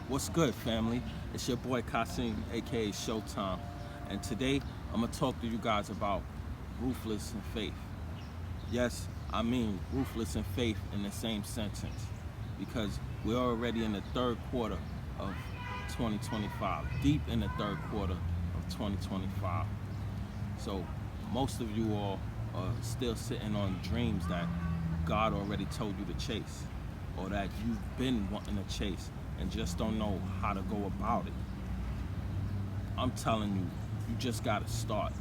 What's good, family? It's your boy Kasim, aka Showtime, and today I'm gonna talk to you guys about ruthless and faith. Yes, I mean ruthless and faith in the same sentence, because we're already in the third quarter of 2025, deep in the third quarter of 2025. So most of you all are still sitting on dreams that God already told you to chase, or that you've been wanting to chase and just don't know how to go about it. I'm telling you, you just gotta start.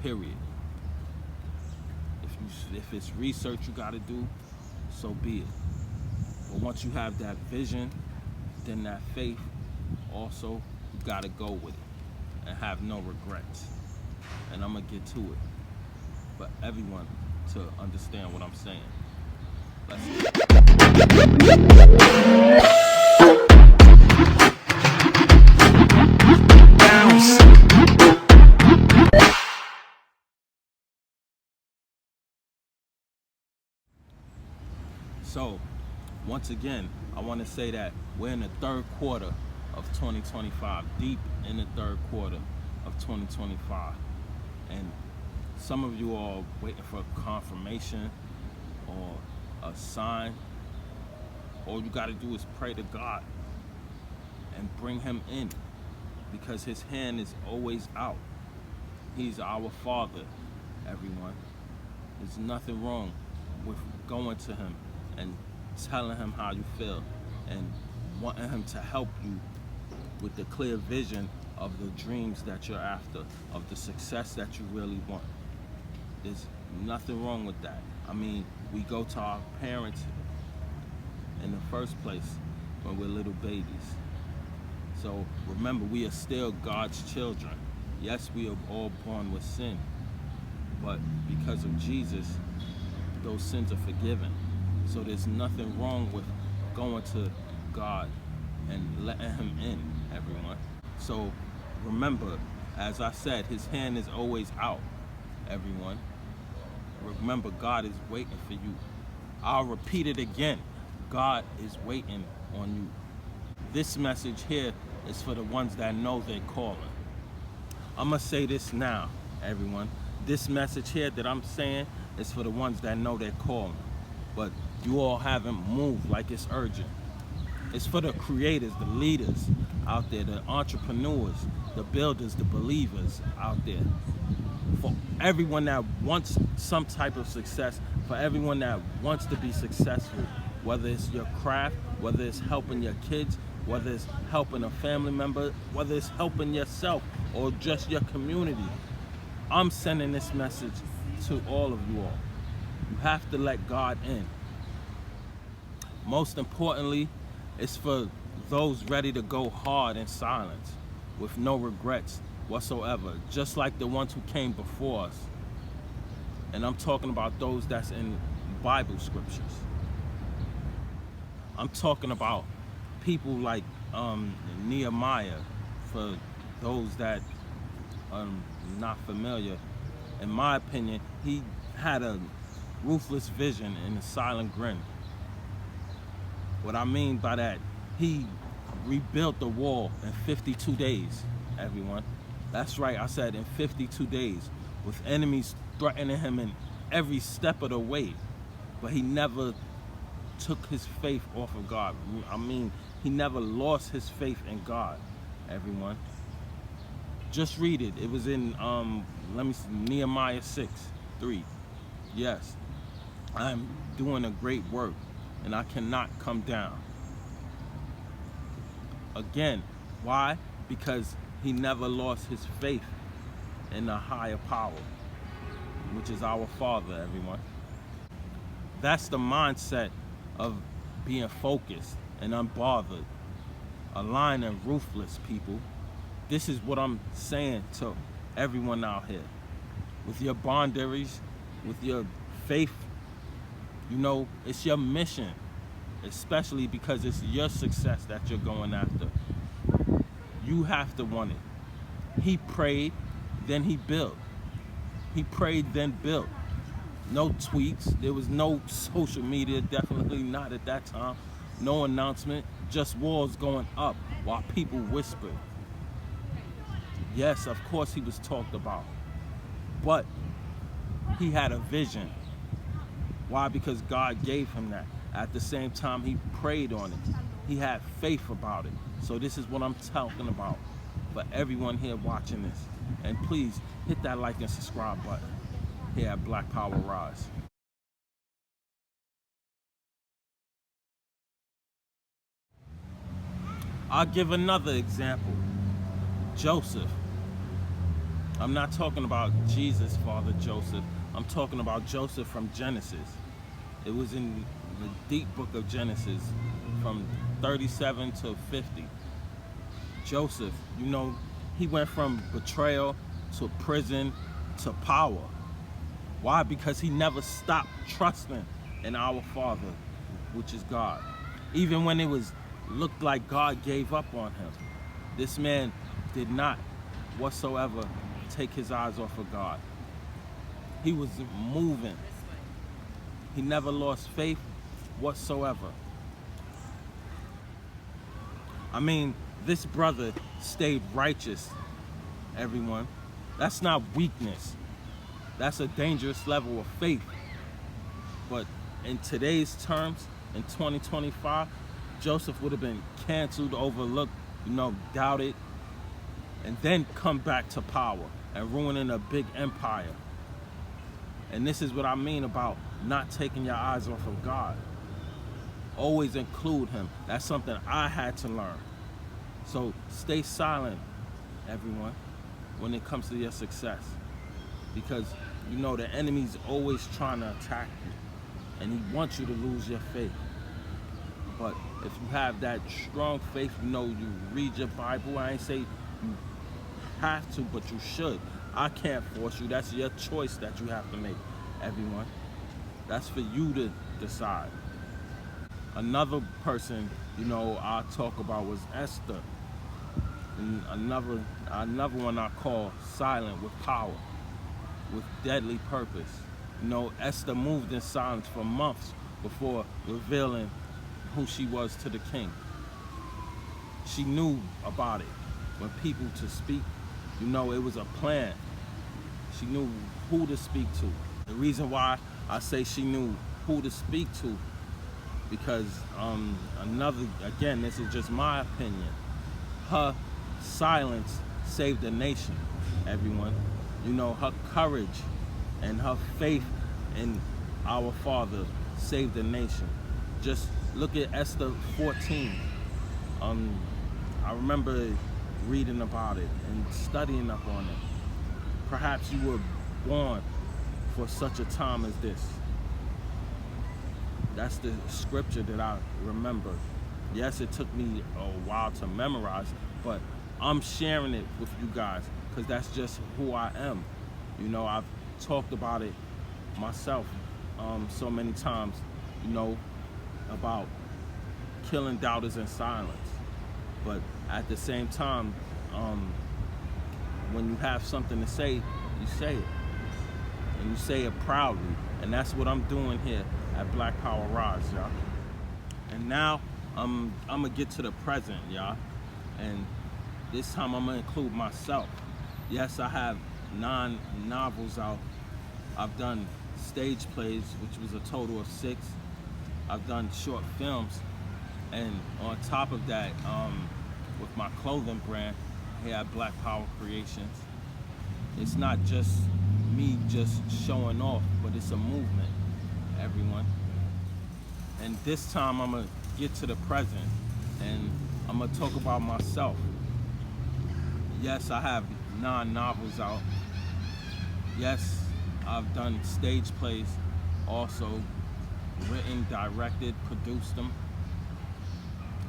Period. If it's research you gotta do, so be it. But once you have that vision, then that faith, also you gotta go with it and have no regrets. And I'm gonna get to it for everyone to understand what I'm saying. So, once again, I want to say that we're in the third quarter of 2025, deep in the third quarter of 2025. And some of you are waiting for confirmation or a sign. All you got to do is pray to God and bring him in, because his hand is always out. He's our Father, everyone. There's nothing wrong with going to him and telling him how you feel and wanting him to help you with the clear vision of the dreams that you're after, of the success that you really want. There's nothing wrong with that. I mean, we go to our parents in the first place when we're little babies. So remember, we are still God's children. Yes, we are all born with sin, but because of Jesus, those sins are forgiven. So there's nothing wrong with going to God and letting him in, everyone. So remember, as I said, his hand is always out, everyone. Remember, God is waiting for you. I'll repeat it again. God is waiting on you. This message here is for the ones that know they're calling. I'm gonna say this now, everyone. This message here that I'm saying is for the ones that know they're calling, but you all haven't moved like it's urgent. It's for the creators, the leaders out there, the entrepreneurs, the builders, the believers out there. For everyone that wants some type of success, for everyone that wants to be successful, whether it's your craft, whether it's helping your kids, whether it's helping a family member, whether it's helping yourself or just your community. I'm sending this message to all of you all. You have to let God in. Most importantly, it's for those ready to go hard in silence with no regrets whatsoever, just like the ones who came before us. And I'm talking about those that's in Bible scriptures. I'm talking about people like Nehemiah, for those that are not familiar. In my opinion, he had a ruthless vision and a silent grin. What I mean by that, he rebuilt the wall in 52 days, everyone. That's right, I said in 52 days, with enemies threatening him in every step of the way. But he never took his faith off of God. I mean, he never lost his faith in God, everyone. Just read it. It was in, Nehemiah 6:3. Yes, I'm doing a great work and I cannot come down. Again, why? Because he never lost his faith in the higher power, which is our Father, everyone. That's the mindset of being focused and unbothered, aligned and ruthless, people. This is what I'm saying to everyone out here. With your boundaries, with your faith, you know, it's your mission, especially because it's your success that you're going after. You have to want it. He prayed, then he built. He prayed, then built. No tweets. There was no social media, definitely not at that time. No announcement. just walls going up while people whispered. Yes, of course he was talked about, but he had a vision. Why? Because God gave him that. At the same time, he prayed on it. He had faith about it. So this is what I'm talking about for everyone here watching this. And please hit that like and subscribe button here at Black Power Rise. I'll give another example. Joseph. I'm not talking about Jesus' father Joseph. I'm talking about Joseph from Genesis. It was in the deep book of Genesis from 37 to 50. Joseph, you know, he went from betrayal to prison to power. Why? Because he never stopped trusting in our Father, which is God. Even when it looked like God gave up on him, this man did not whatsoever take his eyes off of God. He was moving. He never lost faith whatsoever. I mean, this brother stayed righteous, everyone. That's not weakness. That's a dangerous level of faith. But in today's terms, in 2025, Joseph would have been canceled, overlooked, doubted, and then come back to power and ruining a big empire. And this is what I mean about not taking your eyes off of God. Always include him. That's something I had to learn. So stay silent, everyone, when it comes to your success. Because, the enemy's always trying to attack you. And he wants you to lose your faith. But if you have that strong faith, you read your Bible. I ain't say you have to, but you should. I can't force you. That's your choice that you have to make, everyone. That's for you to decide. Another person, I talk about was Esther. And another one I call silent with power, with deadly purpose. Esther moved in silence for months before revealing who she was to the king. She knew about it. When people to speak, it was a plan. She knew who to speak to. The reason why I say she knew who to speak to, because again, this is just my opinion, her silence saved the nation, everyone. Her courage and her faith in our Father saved the nation. Just look at Esther 14. I remember reading about it and studying up on it. Perhaps you were born for such a time as this. That's the scripture that I remember. Yes, it took me a while to memorize, but I'm sharing it with you guys because that's just who I am. I've talked about it myself so many times, about killing doubters in silence. But at the same time, when you have something to say, you say it. And you say it proudly. And that's what I'm doing here at Black Power Rise, y'all. And now, I'm gonna get to the present, y'all. And this time I'm gonna include myself. Yes, I have 9 novels out. I've done stage plays, which was a total of 6. I've done short films. And on top of that, with my clothing brand here at Black Power Creations, it's not just me just showing off, but it's a movement, everyone. And this time I'm gonna get to the present and I'm gonna talk about myself. Yes, I have 9 novels out. Yes, I've done stage plays, also written, directed, produced them,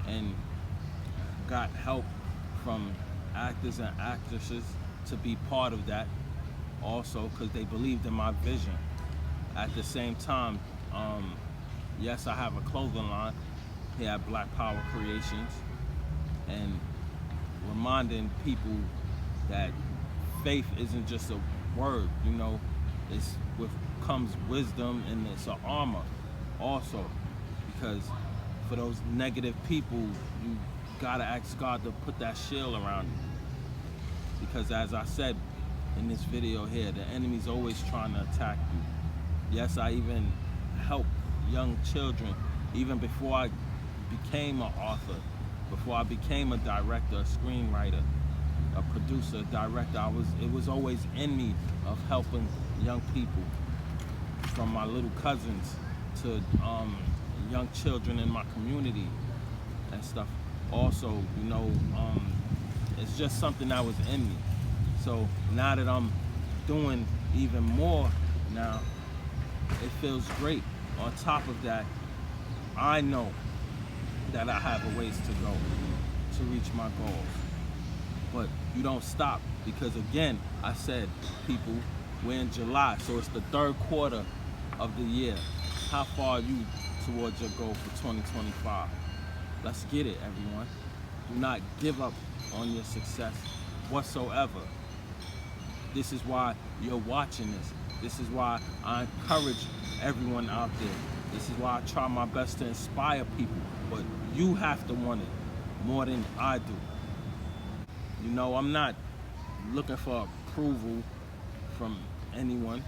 and got help from actors and actresses to be part of that also because they believed in my vision. At the same time, yes, I have a clothing line here at Black Power Creations, and reminding people that faith isn't just a word, comes wisdom, and it's an armor also, because for those negative people, you gotta ask God to put that shield around you. Because as I said in this video here, the enemy's always trying to attack you. Yes, I even help young children, even before I became an author, before I became a director, a screenwriter, a producer, a director. It was always in me of helping young people, from my little cousins to young children in my community and stuff. Also, it's just something that was in me. So now that I'm doing even more now, it feels great. On top of that, I know that I have a ways to go to reach my goals. But you don't stop, because again, I said, people, we're in July, so it's the third quarter of the year. How far are you towards your goal for 2025? Let's get it, everyone. Do not give up on your success whatsoever. This is why you're watching this. This is why I encourage everyone out there. This is why I try my best to inspire people. But you have to want it more than I do. I'm not looking for approval from anyone.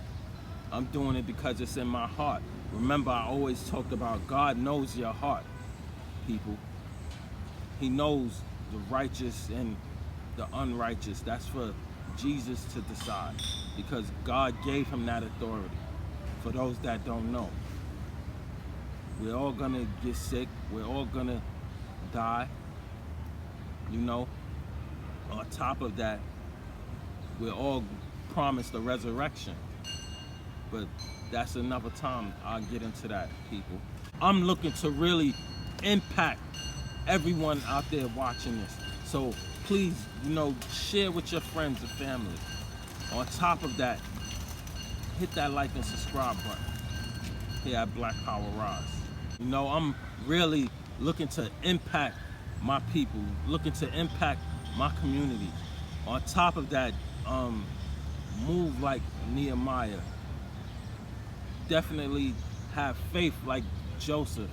I'm doing it because it's in my heart. Remember, I always talked about God knows your heart, people. He knows the righteous and the unrighteous. That's for Jesus to decide, because God gave him that authority. For those that don't know, we're all gonna get sick. We're all gonna die. On top of that, we're all promised a resurrection. But that's another time. I'll get into that, people. I'm looking to really impact everyone out there watching this. So please, share with your friends and family. On top of that, hit that like and subscribe button here at Black Power Rise. I'm really looking to impact my people, looking to impact my community. On top of that, move like Nehemiah. Definitely have faith like Joseph,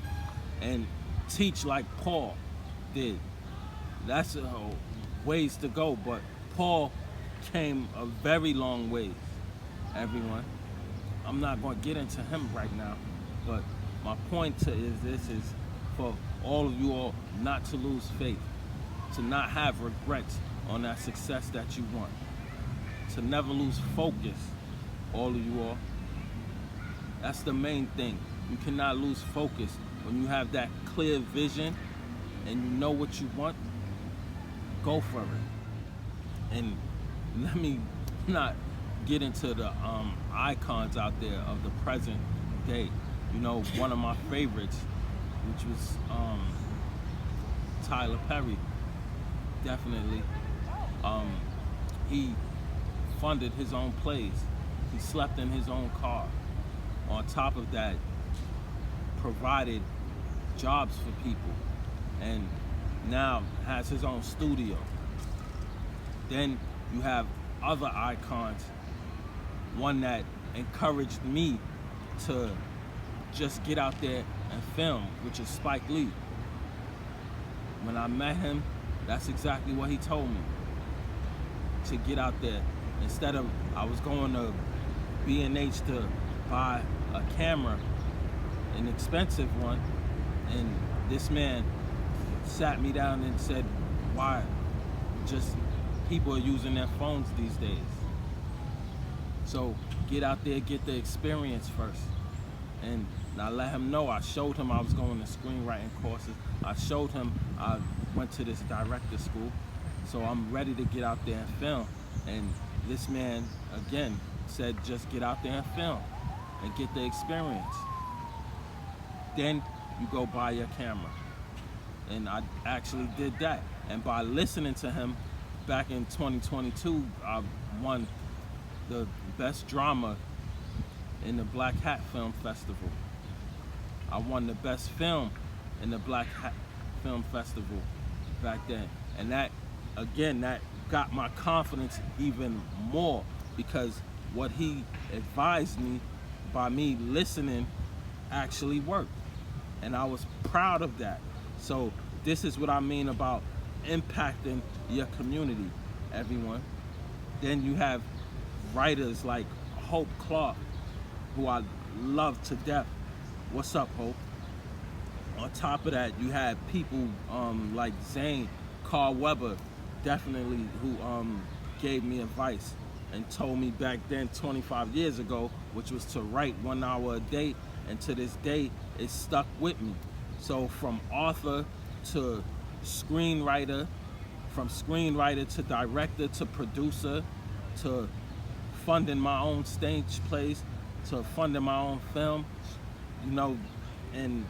and teach like Paul did. That's ways to go, but Paul came a very long ways, everyone. I'm not going to get into him right now, but my point is for all of you all not to lose faith, to not have regrets on that success that you want, to never lose focus, all of you all. That's the main thing. You cannot lose focus when you have that clear vision and you know what you want. Go for it. And let me not get into the icons out there of the present day. One of my favorites, which was Tyler Perry. Definitely. He funded his own plays. He slept in his own car. On top of that, provided jobs for people, and now has his own studio. Then you have other icons. One that encouraged me to just get out there and film, which is Spike Lee. When I met him, that's exactly what he told me, to get out there. Instead of, I was going to B&H to buy a camera, an expensive one, and this man sat me down and said, why? Just people are using their phones these days. So get out there, get the experience first. And I let him know. I showed him I was going to screenwriting courses. I showed him I went to this director school. So I'm ready to get out there and film. And this man, again, said just get out there and film and get the experience. Then you go buy your camera. And I actually did that. And by listening to him back in 2022, I won the best drama in the Black Hat Film Festival. I won the best film in the Black Hat Film Festival back then. And that, again, that got my confidence even more, because what he advised me by me listening actually worked. and I was proud of that. So this is what I mean about impacting your community, everyone. Then you have writers like Hope Clark, who I love to death. What's up, Hope? On top of that, you had people like Zane Carl Weber, definitely, who gave me advice and told me back then, 25 years ago, which was to write 1 hour a day, and to this day, it stuck with me. So from author to screenwriter, from screenwriter to director to producer, to funding my own stage plays, to funding my own film, you know, and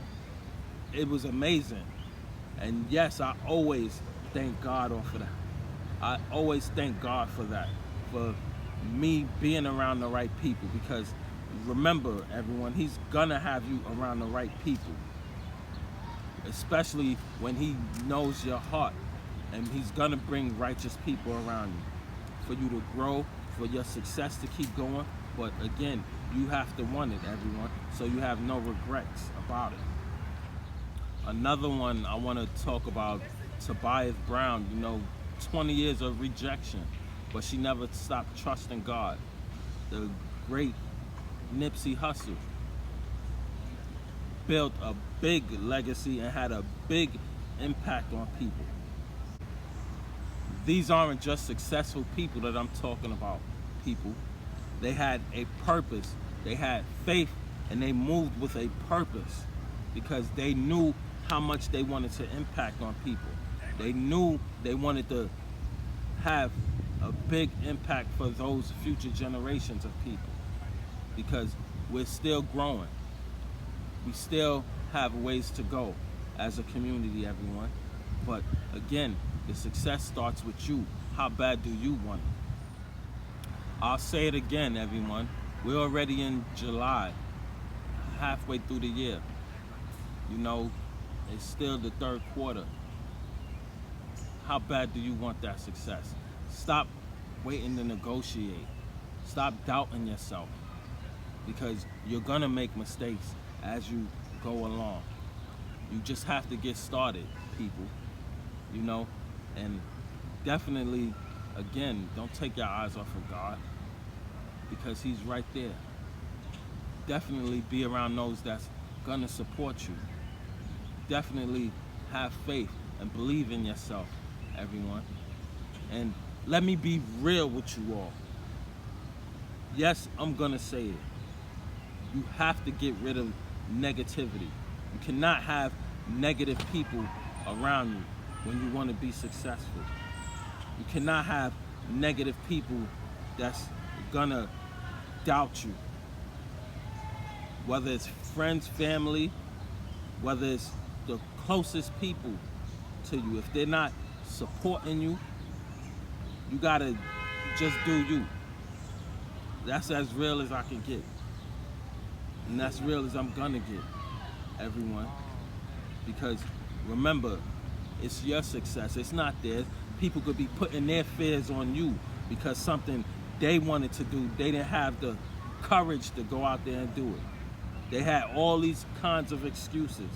it was amazing. And yes, I always thank God for that. I always thank God for that, for me being around the right people, because remember, everyone, he's gonna have you around the right people, especially when he knows your heart, and he's gonna bring righteous people around you for you to grow, for your success to keep going. But again, you have to want it, everyone, so you have no regrets about it. Another one I want to talk about, Tobias Brown, 20 years of rejection, but she never stopped trusting God. The great Nipsey Hussle built a big legacy and had a big impact on people. These aren't just successful people that I'm talking about, people. They had a purpose, they had faith, and they moved with a purpose because they knew how much they wanted to impact on people. They knew they wanted to have a big impact for those future generations of people, because we're still growing. We still have ways to go as a community, everyone. But again, the success starts with you. How bad do you want it? I'll say it again, everyone. We're already in July, halfway through the year. It's still the third quarter. How bad do you want that success? Stop waiting to negotiate. Stop doubting yourself, because you're gonna make mistakes as you go along. You just have to get started, people. And definitely, again, don't take your eyes off of God, because he's right there. Definitely be around those that's gonna support you. Definitely have faith and believe in yourself, everyone. And let me be real with you all. Yes, I'm gonna say it. You have to get rid of negativity. You cannot have negative people around you when you want to be successful. You cannot have negative people that's gonna doubt you. Whether it's friends, family, whether it's the closest people to you, if they're not supporting you, you gotta just do you. That's as real as I can get. And that's real as I'm gonna get, everyone. Because remember, it's your success, it's not theirs. People could be putting their fears on you because something they wanted to do, they didn't have the courage to go out there and do it. They had all these kinds of excuses,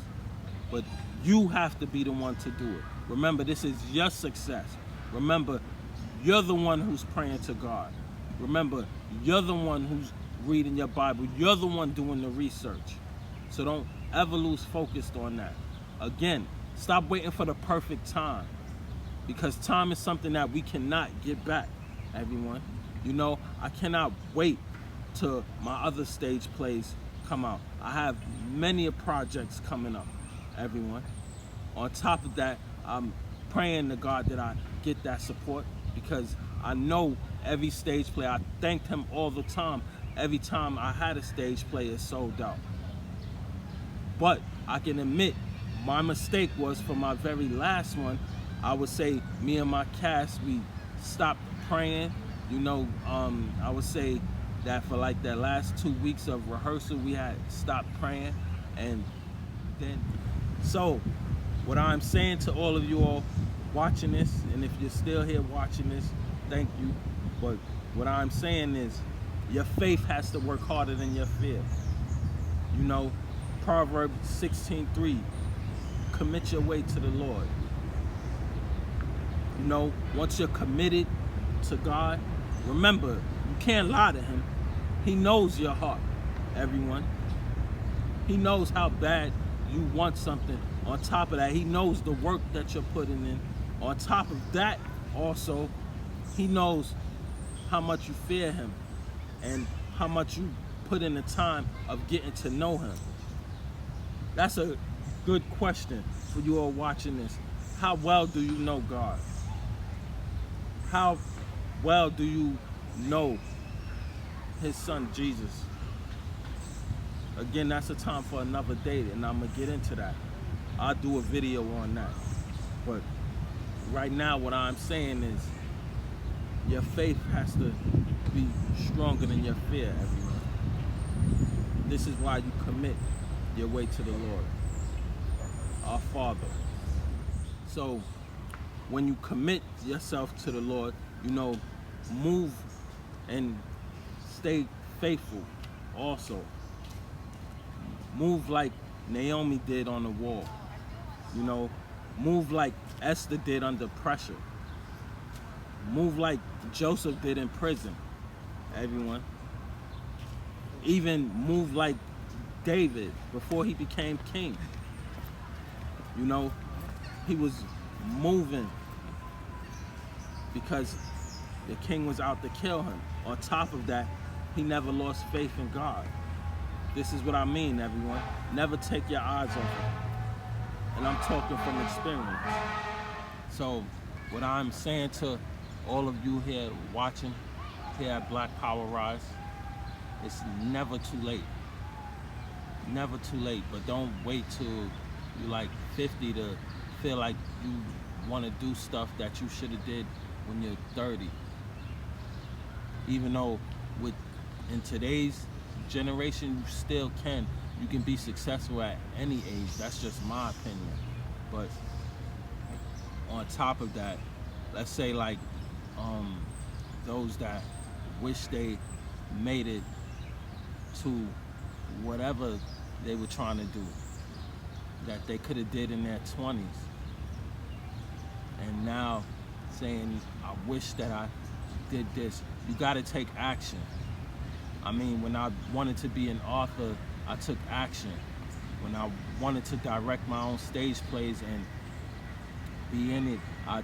but you have to be the one to do it. Remember, this is your success. Remember, you're the one who's praying to God. Remember, you're the one who's reading your Bible. You're the one doing the research. So don't ever lose focus on that. Again, stop waiting for the perfect time, because time is something that we cannot get back, everyone. I cannot wait till my other stage plays come out. I have many projects coming up, everyone. On top of that, I'm praying to God that I get that support, because I know every stage play, I thanked him all the time. Every time I had a stage play, it sold out. But I can admit, my mistake was for my very last one. I would say me and my cast, we stopped praying. I would say that for like that last 2 weeks of rehearsal, we had stopped praying. And then, so what I'm saying to all of you all watching this, and if you're still here watching this, thank you. But what I'm saying is, your faith has to work harder than your fear. Proverbs 16:3, commit your way to the Lord. You know, once you're committed to God, remember, you can't lie to him. He knows your heart, everyone. He knows how bad you want something. On top of that, he knows the work that you're putting in. On top of that, also, he knows how much you fear him and how much you put in the time of getting to know him. That's a good question for you all watching this. How well do you know God? How well do you know his son Jesus? Again, that's a time for another day, and I'm gonna get into that. I'll do a video on that. But right now, what I'm saying is your faith has to be stronger than your fear, everyone. This is why you commit your way to the Lord, our Father. So when you commit yourself to the Lord, you know, move and stay faithful also. Move like Naomi did on the wall. You know, move like Esther did under pressure. Move like Joseph did in prison, everyone. Even move like David before he became king. You know, he was moving because the king was out to kill him. On top of that, he never lost faith in God. This is what I mean, everyone. Never take your eyes off it. And I'm talking from experience. So what I'm saying to all of you here watching here at Black Power Rise, it's never too late. Never too late, but don't wait till you're like 50 to feel like you want to do stuff that you should have did when you're 30. Even though in today's generation, you still can. You can be successful at any age. That's just my opinion. But on top of that, let's say like those that wish they made it to whatever they were trying to do that they could have did in their 20s, and now saying, I wish that I did this. You got to take action. I mean, when I wanted to be an author, I took action. When I wanted to direct my own stage plays and be in it, I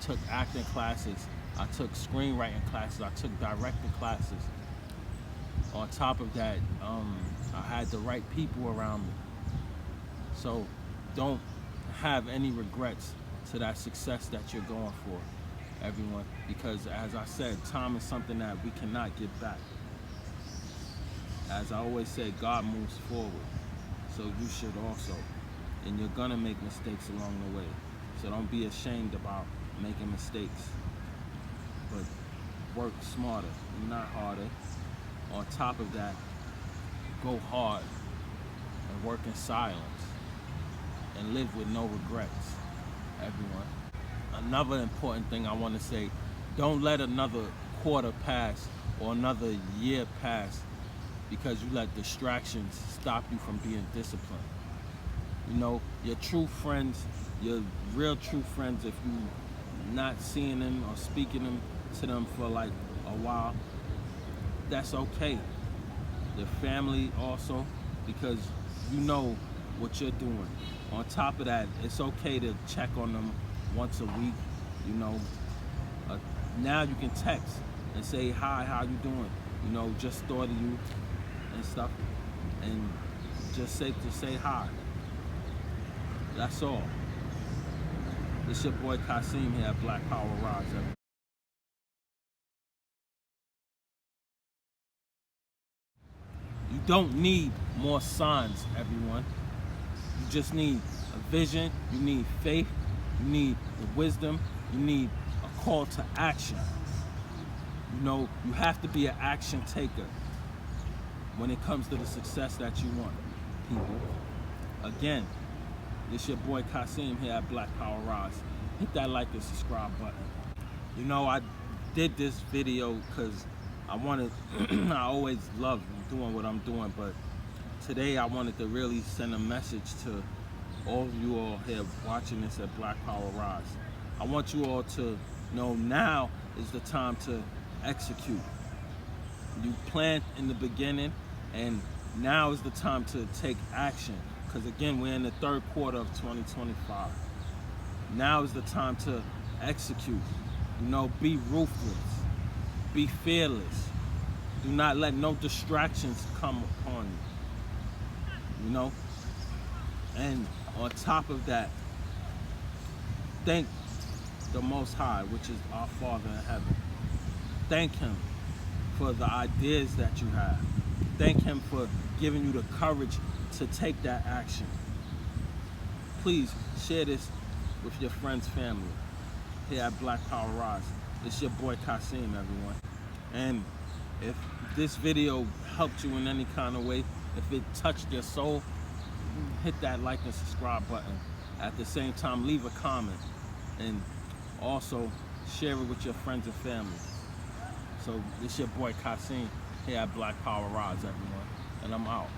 took acting classes. I took screenwriting classes. I took directing classes. On top of that, I had the right people around me. So don't have any regrets to that success that you're going for, everyone. Because as I said, time is something that we cannot get back. As I always say, God moves forward. So you should also. And you're gonna make mistakes along the way. So don't be ashamed about making mistakes. But work smarter, not harder. On top of that, go hard and work in silence and live with no regrets, everyone. Another important thing I want to say, don't let another quarter pass or another year pass because you let distractions stop you from being disciplined. You know, your true friends, your real true friends, if you're not seeing them or speaking to them for like a while, that's okay. Your family also, because you know what you're doing. On top of that, it's okay to check on them once a week, you know. Now you can text and say, hi, how you doing? You know, just thought of you and stuff. And just say hi. That's all. It's your boy Kasim here at Black Power Rise. You don't need more signs, everyone. You just need a vision, you need faith, you need the wisdom, you need a call to action. You know, you have to be an action taker when it comes to the success that you want, people. Again, it's your boy Kasim here at Black Power Rise. Hit that like and subscribe button. You know, I did this video because I always love doing what I'm doing, but today I wanted to really send a message to all of you all here watching this at Black Power Rise. I want you all to know now is the time to execute. You planned in the beginning, and now is the time to take action. Because again, we're in the third quarter of 2025. Now is the time to execute. You know, be ruthless. Be fearless. Do not let no distractions come upon you. You know? And on top of that, thank the Most High, which is our Father in heaven. Thank Him for the ideas that you have. Thank Him for giving you the courage to take that action. Please share this with your friends, family, here at Black Power Rise. It's your boy Kasim, everyone. And if this video helped you in any kind of way, if it touched your soul, hit that like and subscribe button. At the same time, leave a comment. And also share it with your friends and family. So this your boy Kasim here at Black Power Rise, everyone. And I'm out.